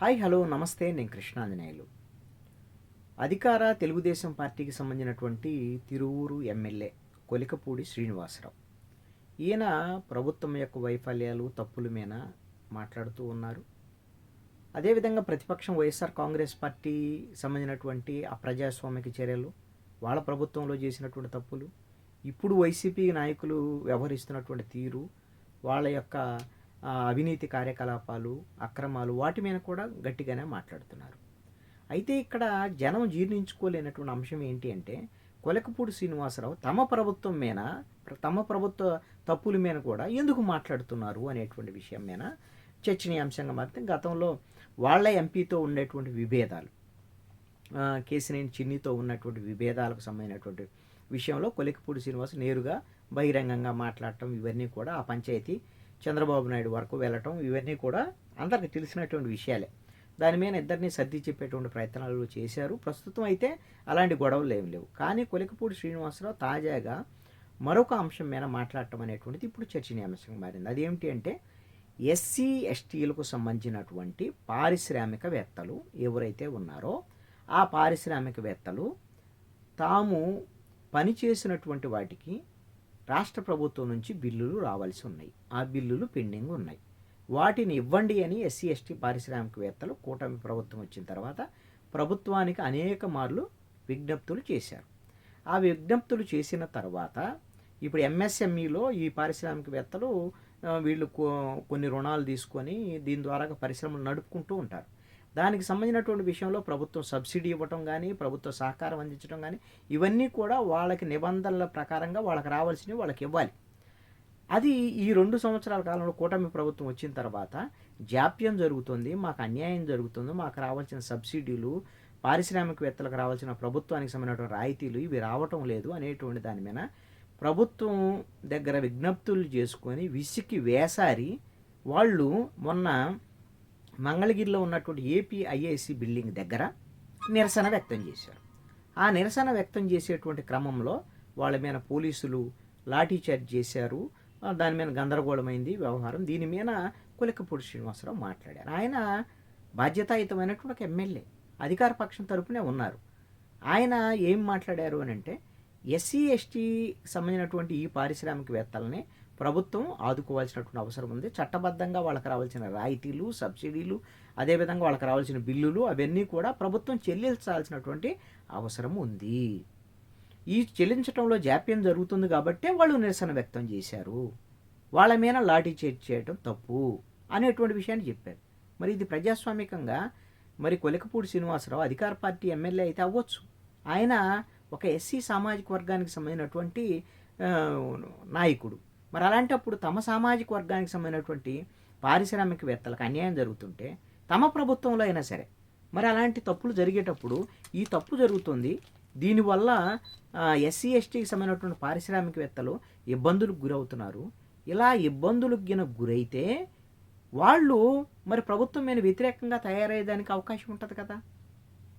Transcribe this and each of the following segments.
Hi hello నమస్తే, నేను కృష్ణాంజనేయులు. అధికార తెలుగుదేశం పార్టీకి సంబంధించినటువంటి తిరువూరు ఎమ్మెల్యే కొలికపూడి శ్రీనివాసరావు, ఈయన ప్రభుత్వం యొక్క వైఫల్యాలు తప్పుల మీద మాట్లాడుతూ ఉన్నారు. అదేవిధంగా ప్రతిపక్షం వైఎస్ఆర్ కాంగ్రెస్ పార్టీ సంబంధించినటువంటి అప్రజాస్వామిక చర్యలు, వాళ్ళ ప్రభుత్వంలో చేసినటువంటి తప్పులు, ఇప్పుడు వైసీపీ నాయకులు వ్యవహరిస్తున్నటువంటి తీరు, వాళ్ళ యొక్క అవినీతి కార్యకలాపాలు, అక్రమాలు, వాటి మీద కూడా గట్టిగానే మాట్లాడుతున్నారు. అయితే ఇక్కడ జనం జీర్ణించుకోలేనటువంటి అంశం ఏంటి అంటే, కొలకపూడి శ్రీనివాసరావు తమ ప్రభుత్వం మీద, తమ ప్రభుత్వ తప్పుల మీద కూడా ఎందుకు మాట్లాడుతున్నారు అనేటువంటి విషయం మీద చర్చనీయాంశంగా మారితే, గతంలో వాళ్ళ ఎంపీతో ఉండేటువంటి విభేదాలు, కేసినేని చిన్నితో ఉన్నటువంటి విభేదాలకు సంబంధించినటువంటి విషయంలో కొలికపూడి శ్రీనివాస్ నేరుగా బహిరంగంగా మాట్లాడటం, ఇవన్నీ కూడా ఆ పంచాయతీ చంద్రబాబు నాయుడు వరకు వెళ్ళటం, ఇవన్నీ కూడా అందరికీ తెలిసినటువంటి విషయాలే. దాని మీద ఇద్దరిని సర్ది చెప్పేటువంటి ప్రయత్నాలు చేశారు. ప్రస్తుతం అయితే అలాంటి గొడవలు ఏమి లేవు. కానీ కొలికపూడి శ్రీనివాసరావు తాజాగా మరొక అంశం మీద మాట్లాడటం అనేటువంటిది ఇప్పుడు చర్చనీయాంశంగా మారింది. అదేమిటి అంటే, ఎస్సీ ఎస్టీలకు సంబంధించినటువంటి పారిశ్రామికవేత్తలు ఎవరైతే ఉన్నారో ఆ పారిశ్రామికవేత్తలు తాము పనిచేసినటువంటి వాటికి రాష్ట్ర ప్రభుత్వం నుంచి బిల్లులు రావాల్సి ఉన్నాయి. ఆ బిల్లులు పెండింగ్ ఉన్నాయి. వాటిని ఇవ్వండి అని ఎస్సీ ఎస్టీ పారిశ్రామికవేత్తలు కూటమి ప్రభుత్వం వచ్చిన తర్వాత ప్రభుత్వానికి అనేక మార్లు విజ్ఞప్తులు చేశారు. ఆ విజ్ఞప్తులు చేసిన తర్వాత ఇప్పుడు ఎంఎస్ఎంఈలో ఈ పారిశ్రామికవేత్తలు వీళ్ళు కొన్ని రుణాలు తీసుకొని దీని ద్వారా పరిశ్రమలు నడుపుకుంటూ ఉంటారు. దానికి సంబంధించినటువంటి విషయంలో ప్రభుత్వం సబ్సిడీ ఇవ్వటం కానీ, ప్రభుత్వ సహకారం అందించడం కానీ, ఇవన్నీ కూడా వాళ్ళకి నిబంధనల ప్రకారంగా వాళ్ళకి రావాల్సినవి వాళ్ళకి ఇవ్వాలి. అది ఈ 2 సంవత్సరాల కాలంలో కూటమి ప్రభుత్వం వచ్చిన తర్వాత జాప్యం జరుగుతుంది, మాకు అన్యాయం జరుగుతుంది, మాకు రావాల్సిన సబ్సిడీలు, పారిశ్రామికవేత్తలకు రావాల్సిన ప్రభుత్వానికి సంబంధించిన రాయితీలు ఇవి రావటం లేదు అనేటువంటి దాని మీద ప్రభుత్వం దగ్గర విజ్ఞప్తులు చేసుకొని విసికి వేసారి వాళ్ళు మొన్న మంగళగిరిలో ఉన్నటువంటి ఏపీఐఐసి బిల్డింగ్ దగ్గర నిరసన వ్యక్తం చేశారు. ఆ నిరసన వ్యక్తం చేసేటువంటి క్రమంలో వాళ్ళ మీద పోలీసులు లాఠీచార్జ్ చేశారు. దాని మీద గందరగోళమైంది వ్యవహారం. దీని మీద కొలికపూడి శ్రీనివాసరావు మాట్లాడారు. ఆయన బాధ్యతాయుతమైనటువంటి ఒక ఎమ్మెల్యే, అధికార పక్షం తరపునే ఉన్నారు. ఆయన ఏం మాట్లాడారు అని అంటే, ఎస్సీ ఎస్టీ సంబంధించినటువంటి ఈ పారిశ్రామికవేత్తలని ప్రభుత్వం ఆదుకోవాల్సినటువంటి అవసరం ఉంది. చట్టబద్ధంగా వాళ్ళకి రావాల్సిన రాయితీలు, సబ్సిడీలు, అదేవిధంగా వాళ్ళకి రావాల్సిన బిల్లులు అవన్నీ కూడా ప్రభుత్వం చెల్లించాల్సినటువంటి అవసరం ఉంది. ఈ చెల్లించడంలో జాప్యం జరుగుతుంది కాబట్టే వాళ్ళు నిరసన వ్యక్తం చేశారు. వాళ్ళ మీద లాఠీ చార్జ్ చేయడం తప్పు అనేటువంటి విషయాన్ని చెప్పారు. మరి ఇది ప్రజాస్వామికంగా మరి కొలికపూడి శ్రీనివాసరావు అధికార పార్టీ ఎమ్మెల్యే అయితే అవ్వచ్చు. ఆయన ఒక ఎస్సీ సామాజిక వర్గానికి సంబంధించినటువంటి నాయకుడు. మరి అలాంటప్పుడు తమ సామాజిక వర్గానికి సంబంధించినటువంటి పారిశ్రామికవేత్తలకు అన్యాయం జరుగుతుంటే తమ ప్రభుత్వంలో అయినా సరే మరి అలాంటి తప్పులు జరిగేటప్పుడు ఈ తప్పు జరుగుతుంది, దీనివల్ల ఎస్సీ ఎస్టీకి సంబంధించినటువంటి పారిశ్రామికవేత్తలు ఇబ్బందులకు గురవుతున్నారు. ఇలా ఇబ్బందులకు గురైతే వాళ్ళు మరి ప్రభుత్వం మీద వ్యతిరేకంగా తయారయ్యేదానికి అవకాశం ఉంటుంది కదా.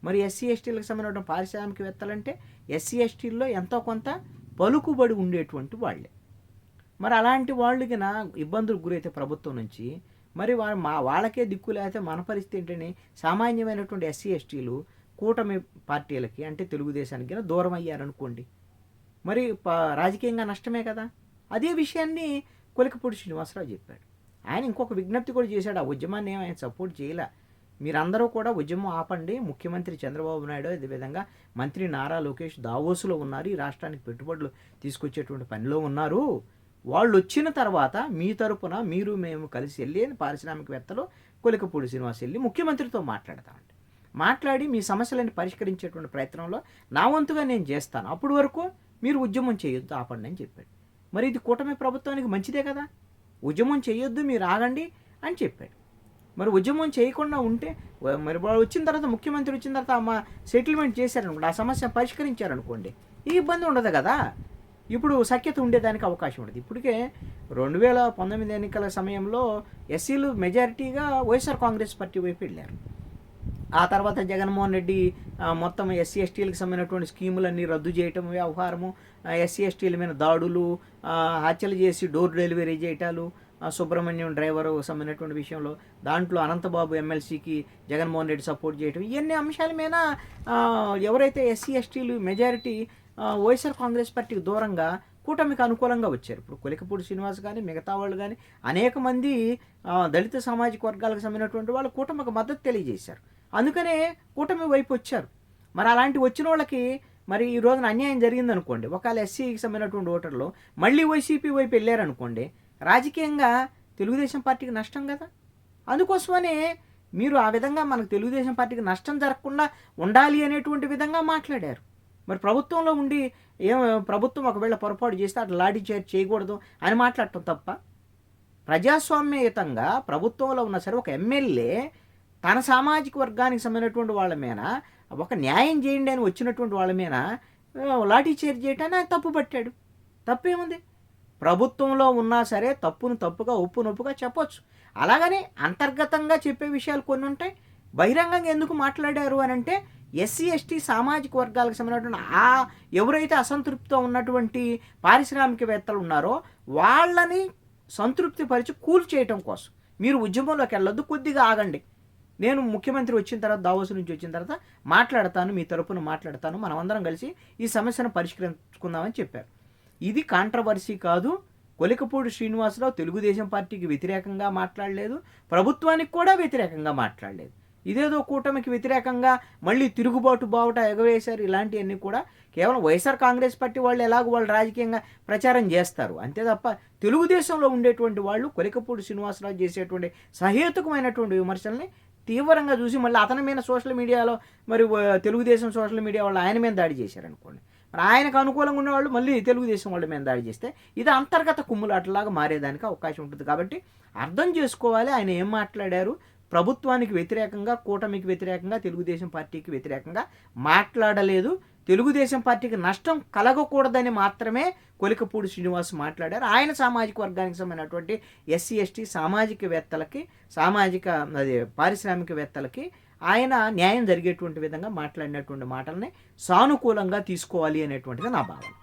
మరి ఎస్సీ ఎస్టీలకు సంబంధించిన పారిశ్రామికవేత్తలంటే ఎస్సీ ఎస్టీల్లో ఎంతో కొంత పలుకుబడి ఉండేటువంటి వాళ్ళే. మరి అలాంటి వాళ్ళకి ఇబ్బందులకు గురైతే ప్రభుత్వం నుంచి మరి వాళ్ళకే దిక్కు లేకపోతే మన పరిస్థితి ఏంటని సామాన్యమైనటువంటి ఎస్సీ ఎస్టీలు కూటమి పార్టీలకి అంటే తెలుగుదేశానికి దూరం అయ్యారనుకోండి, మరి రాజకీయంగా నష్టమే కదా. అదే విషయాన్ని కొలికపూడి శ్రీనివాసరావు చెప్పాడు. ఆయన ఇంకొక విజ్ఞప్తి కూడా చేశాడు. ఆ ఉద్యమాన్ని ఆయన సపోర్ట్ చేయలే. మీరందరూ కూడా ఉద్యమం ఆపండి, ముఖ్యమంత్రి చంద్రబాబు నాయుడు అదేవిధంగా మంత్రి నారా లోకేష్ దావోసులో ఉన్నారు, ఈ రాష్ట్రానికి పెట్టుబడులు తీసుకొచ్చేటువంటి పనిలో ఉన్నారు. వాళ్ళు వచ్చిన తర్వాత మీ తరపున మీరు మేము కలిసి వెళ్ళి పారిశ్రామికవేత్తలు కొలికపూడి శ్రీనివాస్ వెళ్ళి ముఖ్యమంత్రితో మాట్లాడతామండి, మాట్లాడి మీ సమస్యలను పరిష్కరించేటువంటి ప్రయత్నంలో నా వంతుగా నేను చేస్తాను, అప్పటి వరకు మీరు ఉద్యమం చేయొద్దు, ఆపండి అని చెప్పాడు. మరి ఇది కూటమి ప్రభుత్వానికి మంచిదే కదా. ఉద్యమం చేయొద్దు, మీరు ఆగండి అని చెప్పాడు. మరి ఉద్యమం చేయకుండా ఉంటే మరి వాళ్ళు వచ్చిన తర్వాత ముఖ్యమంత్రి వచ్చిన తర్వాత సెటిల్మెంట్ చేశారనుకోండి, ఆ సమస్య పరిష్కరించారనుకోండి, ఈ ఇబ్బంది ఉండదు కదా. ఇప్పుడు సఖ్యత ఉండేదానికి అవకాశం ఉండదు. ఇప్పటికే 2019 ఎన్నికల సమయంలో ఎస్సీలు మెజారిటీగా వైఎస్ఆర్ కాంగ్రెస్ పార్టీ వైపు వెళ్ళారు. ఆ తర్వాత జగన్మోహన్ రెడ్డి మొత్తం ఎస్సీ ఎస్టీలకు సంబంధించినటువంటి స్కీములన్నీ రద్దు చేయటం వ్యవహారము, ఎస్సీ ఎస్టీల మీద దాడులు, హత్యలు చేసి డోర్ డెలివరీ చేయటాలు, సుబ్రహ్మణ్యం డ్రైవరు సంబంధించినటువంటి విషయంలో దాంట్లో అనంతబాబు ఎమ్మెల్సీకి జగన్మోహన్ రెడ్డి సపోర్ట్ చేయడం ఇవన్నీ అంశాల మీద ఎవరైతే ఎస్సీ ఎస్టీలు మెజారిటీ వైఎస్ఆర్ కాంగ్రెస్ పార్టీకి దూరంగా కూటమికి అనుకూలంగా వచ్చారు. ఇప్పుడు కొలికపూడి శ్రీనివాస్ కానీ మిగతా వాళ్ళు కానీ అనేక మంది దళిత సామాజిక వర్గాలకు సంబంధించినటువంటి వాళ్ళు కూటమికి మద్దతు తెలియజేశారు. అందుకనే కూటమి వైపు వచ్చారు. మరి అలాంటి వచ్చిన వాళ్ళకి మరి ఈ రోజున అన్యాయం జరిగిందనుకోండి, ఒకవేళ ఎస్సీకి సంబంధించినటువంటి ఓటర్లు మళ్ళీ వైసీపీ వైపు వెళ్ళారనుకోండి, రాజకీయంగా తెలుగుదేశం పార్టీకి నష్టం కదా. అందుకోసమనే మీరు ఆ విధంగా మనకు తెలుగుదేశం పార్టీకి నష్టం జరగకుండా ఉండాలి అనేటువంటి విధంగా మాట్లాడారు. మరి ప్రభుత్వంలో ఉండి ప్రభుత్వం ఒకవేళ పొరపాటు చేస్తే అట్లా లాఠీ చార్జ్ చేయకూడదు అని మాట్లాడటం తప్ప? ప్రజాస్వామ్యయుతంగా ప్రభుత్వంలో ఉన్న సరే ఒక ఎమ్మెల్యే తన సామాజిక వర్గానికి సంబంధించినటువంటి వాళ్ళ మీద ఒక న్యాయం చేయండి అని వచ్చినటువంటి వాళ్ళ మీద లాఠీ చార్జ్ చేయటాన్ని ఆయన తప్పు పట్టాడు. తప్పేముంది? ప్రభుత్వంలో ఉన్నా సరే తప్పును తప్పుగా ఒప్పును ఒప్పుగా చెప్పొచ్చు. అలాగని అంతర్గతంగా చెప్పే విషయాలు కొన్ని ఉంటాయి. బహిరంగంగా ఎందుకు మాట్లాడారు అని అంటే ఎస్సీ ఎస్టీ సామాజిక వర్గాలకు సంబంధించినటువంటి ఎవరైతే అసంతృప్తితో ఉన్నటువంటి పారిశ్రామికవేత్తలు ఉన్నారో వాళ్ళని సంతృప్తి పరిచి కూల్చేయటం కోసం మీరు ఉద్యమంలోకి వెళ్ళొద్దు, కొద్దిగా ఆగండి, నేను ముఖ్యమంత్రి వచ్చిన తర్వాత దావోస్ నుంచి వచ్చిన తర్వాత మాట్లాడతాను, మీ తరపున మాట్లాడతాను, మనమందరం కలిసి ఈ సమస్యను పరిష్కరించుకుందామని చెప్పారు. ఇది కాంట్రవర్సీ కాదు. కొలికపూడి శ్రీనివాసరావు తెలుగుదేశం పార్టీకి వ్యతిరేకంగా మాట్లాడలేదు, ప్రభుత్వానికి కూడా వ్యతిరేకంగా మాట్లాడలేదు. ఇదేదో కూటమికి వ్యతిరేకంగా మళ్ళీ తిరుగుబాటు బావుట ఎగవేశారు. ఇలాంటివన్నీ కూడా కేవలం వైఎస్ఆర్ కాంగ్రెస్ పార్టీ వాళ్ళు ఎలాగో వాళ్ళు రాజకీయంగా ప్రచారం చేస్తారు అంతే తప్ప తెలుగుదేశంలో ఉండేటువంటి వాళ్ళు కొలికపూడి శ్రీనివాసరావు చేసేటువంటి సహేతుకమైనటువంటి విమర్శల్ని తీవ్రంగా చూసి మళ్ళీ అతని మీద సోషల్ మీడియాలో మరి తెలుగుదేశం సోషల్ మీడియా వాళ్ళు ఆయన మీద దాడి చేశారనుకోండి, మరి ఆయనకు అనుకూలంగా ఉన్నవాళ్ళు మళ్ళీ తెలుగుదేశం వాళ్ళ మీద దాడి చేస్తే ఇది అంతర్గత కుమ్ములాటలాగా మారేదానికి అవకాశం ఉంటుంది. కాబట్టి అర్థం చేసుకోవాలి ఆయన ఏం మాట్లాడారు. ప్రభుత్వానికి వ్యతిరేకంగా, కూటమికి వ్యతిరేకంగా, తెలుగుదేశం పార్టీకి వ్యతిరేకంగా మాట్లాడలేదు. తెలుగుదేశం పార్టీకి నష్టం కలగకూడదని మాత్రమే కొలికపూడి శ్రీనివాస్ మాట్లాడారు. ఆయన సామాజిక వర్గానికి సంబంధించినటువంటి ఎస్సీ ఎస్టీ సామాజికవేత్తలకి పారిశ్రామికవేత్తలకి ఆయన న్యాయం జరిగేటువంటి విధంగా మాట్లాడినటువంటి మాటల్ని సానుకూలంగా తీసుకోవాలి అనేటువంటిది నా భావన.